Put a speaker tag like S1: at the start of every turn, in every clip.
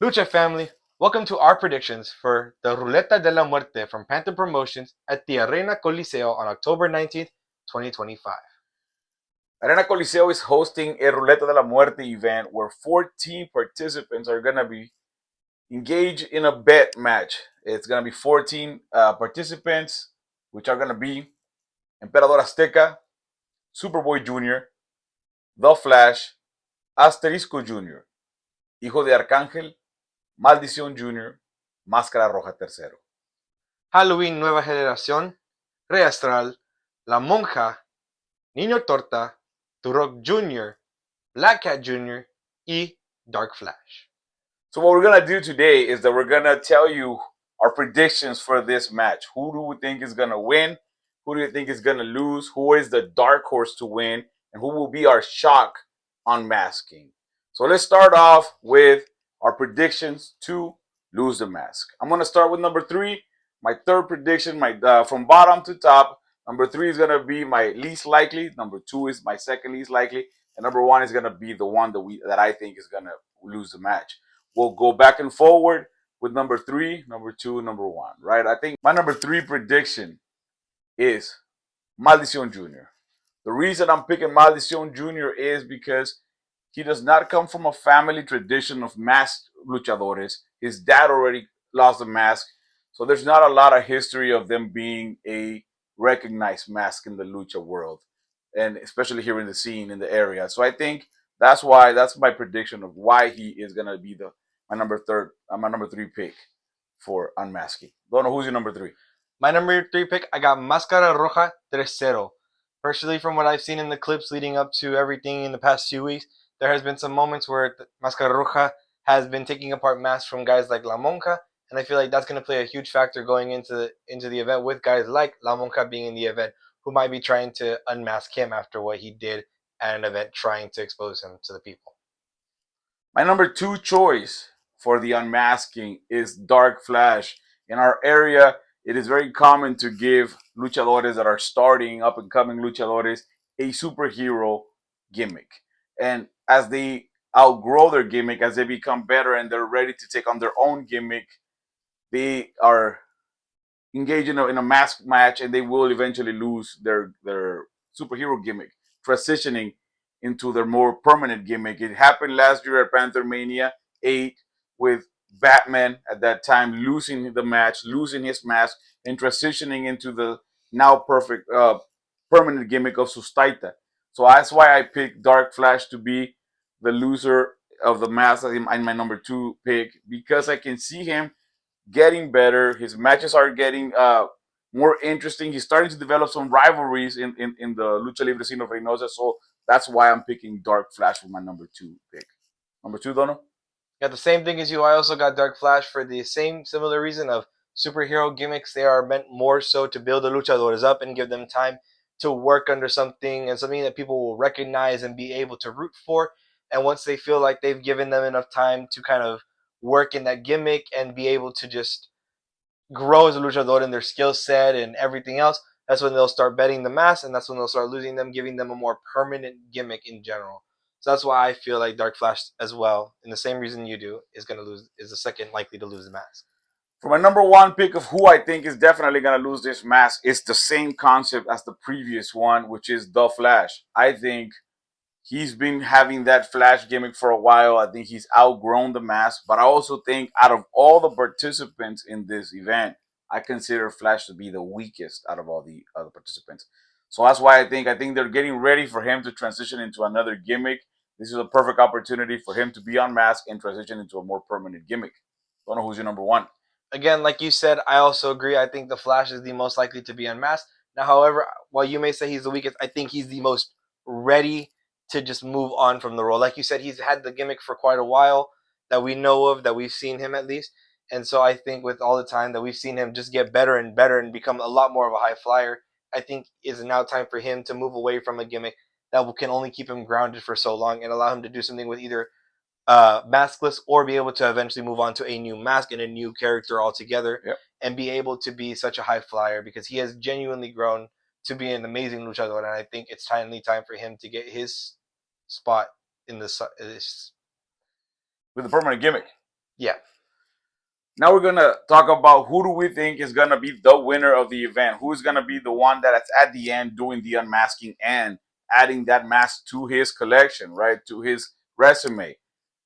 S1: Lucha family, welcome to our predictions for the Ruleta de la Muerte from Panther Promotions at the Arena Coliseo on October 19th, 2025.
S2: Arena Coliseo is hosting a Ruleta de la Muerte event where 14 participants are going to be engaged in a bet match. It's going to be 14 participants, which are going to be Emperador Azteca, Superboy Jr., The Flash, Asterisco Jr., Hijo de Arcángel, Maldición Jr., Máscara Roja Tercero.
S1: Halloween Nueva Generación, Rey Astral, La Monja, Niño Torta, Turok Jr., Black Cat Jr., y Dark Flash.
S2: So what we're gonna do today is that we're gonna tell you our predictions for this match. Who do we think is gonna win? Who do you think is gonna lose? Who is the dark horse to win? And who will be our shock unmasking? So let's start off with our predictions to lose the mask. I'm gonna start with number 3. My third prediction, from bottom to top. Number 3 is gonna be my least likely. Number 2 is my second least likely, and number 1 is gonna be the one that I think is gonna lose the match. We'll go back and forward with number 3, number 2, number 1, right? I think my number 3 prediction is Maldición Jr. The reason I'm picking Maldición Jr. is because he does not come from a family tradition of masked luchadores. His dad already lost the mask, so there's not a lot of history of them being a recognized mask in the lucha world, and especially here in the scene in the area. So I think that's my prediction of why he is gonna be my number 3 pick for unmasking. Don't know who's your number 3.
S1: My number 3 pick, I got Máscara Roja Tercero. Personally, from what I've seen in the clips leading up to everything in the past few weeks, there has been some moments where Máscara Roja has been taking apart masks from guys like La Monja, and I feel like that's going to play a huge factor going into the event with guys like La Monja being in the event, who might be trying to unmask him after what he did at an event, trying to expose him to the people.
S2: My number 2 choice for the unmasking is Dark Flash. In our area, it is very common to give luchadores that are starting, up and coming luchadores, a superhero gimmick. And as they outgrow their gimmick, as they become better and they're ready to take on their own gimmick, they are engaged in a mask match and they will eventually lose their superhero gimmick, transitioning into their more permanent gimmick. It happened last year at Panther Mania 8 with Batman at that time losing the match, losing his mask, and transitioning into the now perfect permanent gimmick of Sustaita. So that's why I picked Dark Flash to be the loser of the mask in my number 2 pick, because I can see him getting better. His matches are getting more interesting. He's starting to develop some rivalries in the Lucha Libre scene of Reynosa. So that's why I'm picking Dark Flash with my number 2 pick. Number 2, Dono?
S1: Got the same thing as you. I also got Dark Flash for the same similar reason of superhero gimmicks. They are meant more so to build the luchadores up and give them time to work under something and something that people will recognize and be able to root for. And once they feel like they've given them enough time to kind of work in that gimmick and be able to just grow as a luchador in their skill set and everything else, that's when they'll start betting the mass, and that's when they'll start losing them, giving them a more permanent gimmick in general. So that's why I feel like Dark Flash as well, in the same reason you do, is gonna lose, is the second likely to lose the mask.
S2: For my number 1 pick of who I think is definitely going to lose this mask, it's the same concept as the previous one, which is The Flash. I think he's been having that Flash gimmick for a while. I think he's outgrown the mask, but I also think out of all the participants in this event, I consider Flash to be the weakest out of all the other participants. So that's why I think they're getting ready for him to transition into another gimmick. This is a perfect opportunity for him to be unmasked and transition into a more permanent gimmick. Don't know who's your number 1.
S1: Again, like you said, I also agree. I think the Flash is the most likely to be unmasked. Now, however, while you may say he's the weakest, I think he's the most ready to just move on from the role. Like you said, he's had the gimmick for quite a while that we know of, that we've seen him at least. And so I think with all the time that we've seen him just get better and better and become a lot more of a high flyer, I think is now time for him to move away from a gimmick that can only keep him grounded for so long and allow him to do something with either maskless, or be able to eventually move on to a new mask and a new character altogether.
S2: Yep.
S1: And be able to be such a high flyer, because he has genuinely grown to be an amazing luchador, and I think it's timely time for him to get his spot in this.
S2: With the permanent gimmick.
S1: Yeah.
S2: Now we're gonna talk about who do we think is gonna be the winner of the event. Who is gonna be the one that's at the end doing the unmasking and adding that mask to his collection, right? To his resume.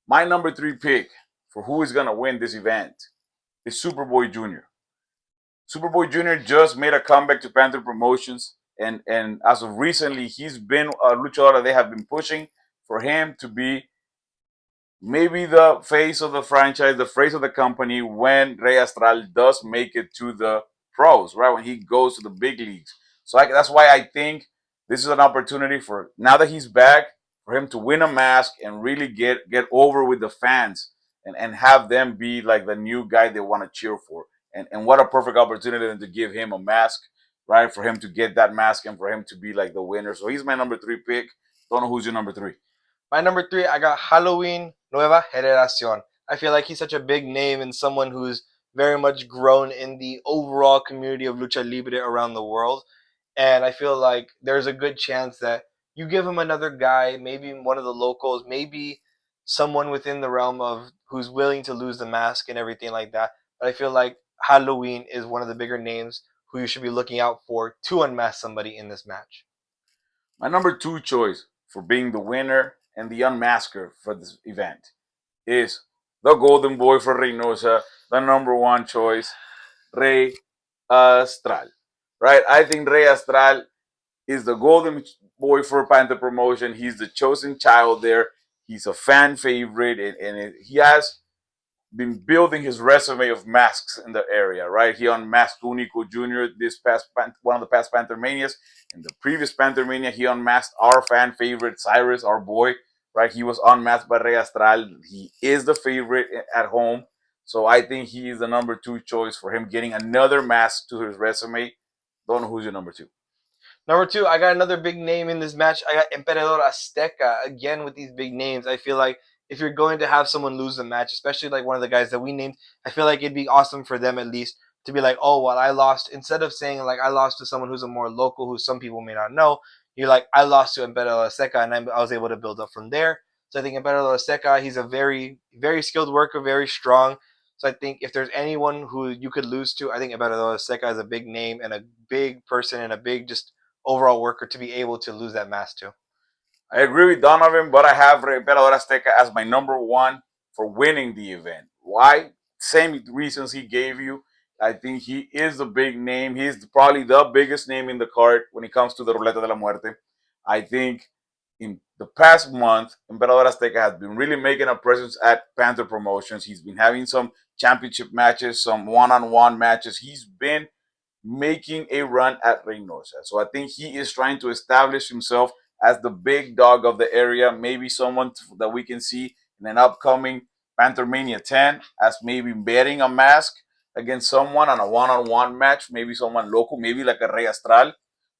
S2: My number three pick for who is gonna win this event is Superboy Jr. Superboy Jr. just made a comeback to Panther Promotions, and as of recently, he's been a luchador they have been pushing for him to be maybe the face of the franchise, the face of the company when Rey Astral does make it to the pros, right? When he goes to the big leagues. So that's why I think this is an opportunity for now that he's back for him to win a mask and really get over with the fans and have them be like the new guy they want to cheer for. And what a perfect opportunity to give him a mask, right? For him to get that mask and for him to be like the winner. So he's my number three pick. Don't know who's your number three.
S1: My number three, I got Halloween Nueva Generacion. I feel like he's such a big name and someone who's very much grown in the overall community of lucha libre around the world. And I feel like there's a good chance that you give him another guy, maybe one of the locals, maybe someone within the realm of who's willing to lose the mask and everything like that. But I feel like Halloween is one of the bigger names who you should be looking out for to unmask somebody in this match.
S2: My number two choice for being the winner and the unmasker for this event is the golden boy for Reynosa, the number one choice, Rey Astral. Right? I think Rey Astral is the golden boy for Panther Promotion. He's the chosen child there. He's a fan favorite, and he has been building his resume of masks in the area, right? He unmasked Unico Jr. this past one of the past Panther Manias. In the previous Panther Mania, he unmasked our fan favorite Cyrus, our boy, right? He was unmasked by Rey Astral. He is the favorite at home. So I think he is the number two choice for him getting another mask to his resume. Don't know who's your number two.
S1: Number two, I got another big name in this match. I got Emperador Azteca. Again, with these big names, I feel like if you're going to have someone lose the match, especially like one of the guys that we named, I feel like it'd be awesome for them at least to be like, oh, well, I lost. Instead of saying like I lost to someone who's a more local, who some people may not know, you're like, I lost to Emperador Azteca, and I was able to build up from there. So I think Emperador Azteca, he's a very, very skilled worker, very strong. So I think if there's anyone who you could lose to, I think Emperador Azteca is a big name and a big person and a big just overall worker to be able to lose that mass too.
S2: I agree with Donovan, but I have Emperador Azteca as my number one for winning the event. Why? Same reasons he gave you. I think he is the big name. He's probably the biggest name in the card when it comes to the Ruleta de la Muerte. I think in the past month, Emperador Azteca has been really making a presence at Panther Promotions. He's been having some championship matches, some one-on-one matches. He's been making a run at Reynosa. So I think he is trying to establish himself as the big dog of the area, maybe someone that we can see in an upcoming Panther Mania 10 as maybe betting a mask against someone on a one-on-one match, maybe someone local, maybe like a Rey Astral,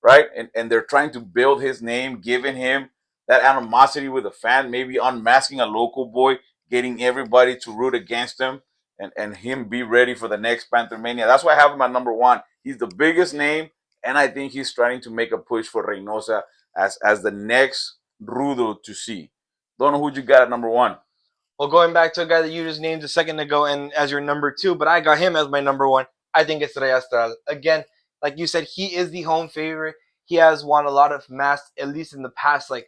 S2: right? And they're trying to build his name, giving him that animosity with the fan, maybe unmasking a local boy, getting everybody to root against him and him be ready for the next Panther Mania. That's why I have him at number one. He's the biggest name, and I think he's trying to make a push for Reynosa as the next Rudo to see. Don't know who you got at number one.
S1: Well, going back to a guy that you just named a second ago and as your number two, but I got him as my number one. I think it's Rey Astral. Again, like you said, he is the home favorite. He has won a lot of masks, at least in the past like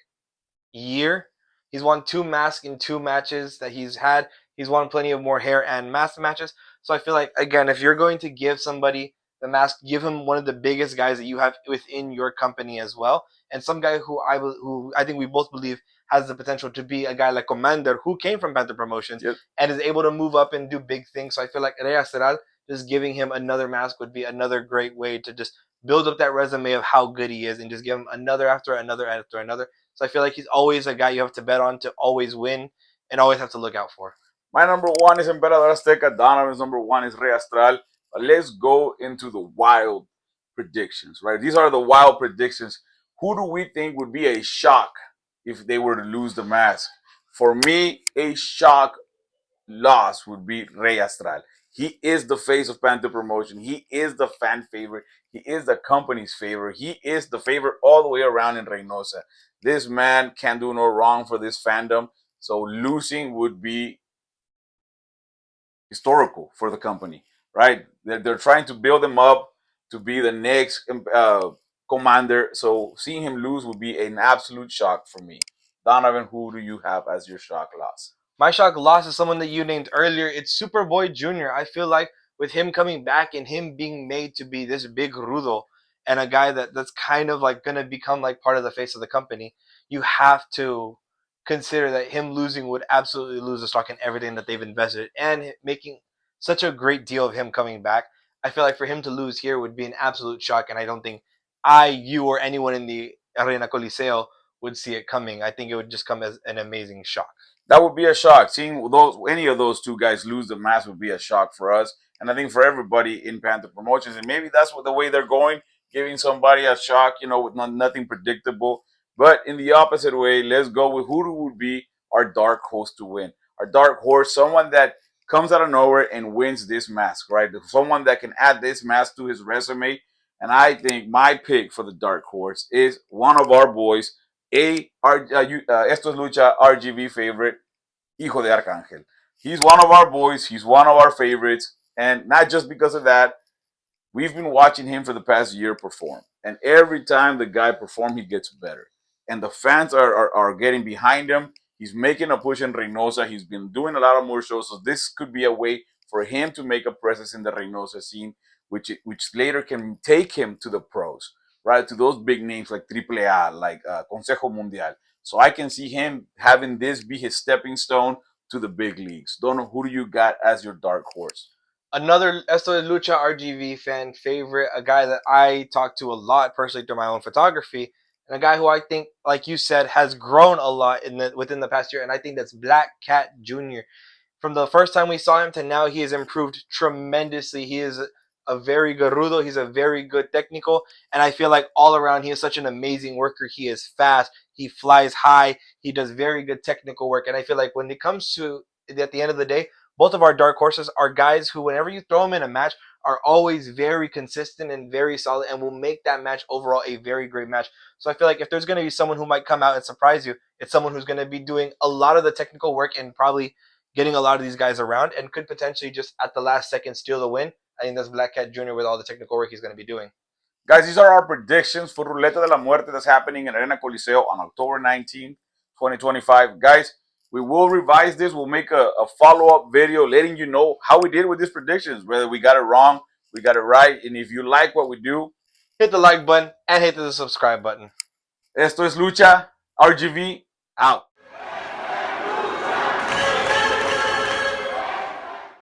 S1: year. He's won two masks in two matches that he's had. He's won plenty of more hair and mask matches. So I feel like again, if you're going to give somebody the mask, give him one of the biggest guys that you have within your company as well, and some guy who I think we both believe has the potential to be a guy like Commander who came from Panther Promotions
S2: Yep.
S1: and is able to move up and do big things. So I feel like Rey Astral just giving him another mask would be another great way to just build up that resume of how good he is and just give him another after another after another. So I feel like he's always a guy you have to bet on to always win and always have to look out for.
S2: My number one is Emperador Azteca. Donovan's number one is Rey Astral. But let's go into the wild predictions, right? These are the wild predictions. Who do we think would be a shock if they were to lose the mask? For me, a shock loss would be Rey Astral. He is the face of Panther Promotion. He is the fan favorite. He is the company's favorite. He is the favorite all the way around in Reynosa. This man can do no wrong for this fandom. So losing would be historical for the company, right? They're trying to build him up to be the next commander. So seeing him lose would be an absolute shock for me. Donovan, who do you have as your shock loss?
S1: My shock loss is someone that you named earlier. It's Superboy Jr. I feel like with him coming back and him being made to be this big rudo and a guy that's kind of like gonna become like part of the face of the company, you have to consider that him losing would absolutely lose the stock in everything that they've invested and making such a great deal of him coming back. I feel like for him to lose here would be an absolute shock, and I don't think you, or anyone in the Arena Coliseo would see it coming. I think it would just come as an amazing shock.
S2: That would be a shock. Seeing those any of those two guys lose the match would be a shock for us, and I think for everybody in Panther Promotions. And maybe that's what the way they're going, giving somebody a shock, with nothing predictable. But in the opposite way, let's go with who would be our dark horse to win. Our dark horse, someone that comes out of nowhere and wins this mask, right? Someone that can add this mask to his resume. And I think my pick for the dark horse is one of our boys, Estos Lucha RGV favorite, Hijo de Arcángel. He's one of our boys. He's one of our favorites. And not just because of that, we've been watching him for the past year perform. And every time the guy performs, he gets better. And the fans are getting behind him. He's making a push in Reynosa. He's been doing a lot of more shows. So this could be a way for him to make a presence in the Reynosa scene, which later can take him to the pros, right? To those big names like Triple A, like Consejo Mundial. So I can see him having this be his stepping stone to the big leagues. Don't know who do you got as your dark horse?
S1: Another Esto de Lucha RGV fan favorite, a guy that I talk to a lot personally through my own photography, and a guy who I think, like you said, has grown a lot within the past year, and I think that's Black Cat Jr. From the first time we saw him to now, he has improved tremendously. He is a very good rudo. He's a very good technical, and I feel like all around he is such an amazing worker. He is fast. He flies high. He does very good technical work, and I feel like when it comes to at the end of the day, both of our dark horses are guys who, whenever you throw them in a match, are always very consistent and very solid, and will make that match overall a very great match. So I feel like if there's going to be someone who might come out and surprise you, it's someone who's going to be doing a lot of the technical work and probably getting a lot of these guys around and could potentially just at the last second steal the win. I think that's Black Cat Jr. with all the technical work he's going to be doing.
S2: Guys, these are our predictions for Ruleta de la Muerte that's happening in Arena Coliseo on October 19th, 2025. Guys, we will revise this. We'll make a follow-up video letting you know how we did with these predictions, whether we got it wrong, we got it right. And if you like what we do,
S1: hit the like button and hit the subscribe button.
S2: esto es Lucha, RGV, out.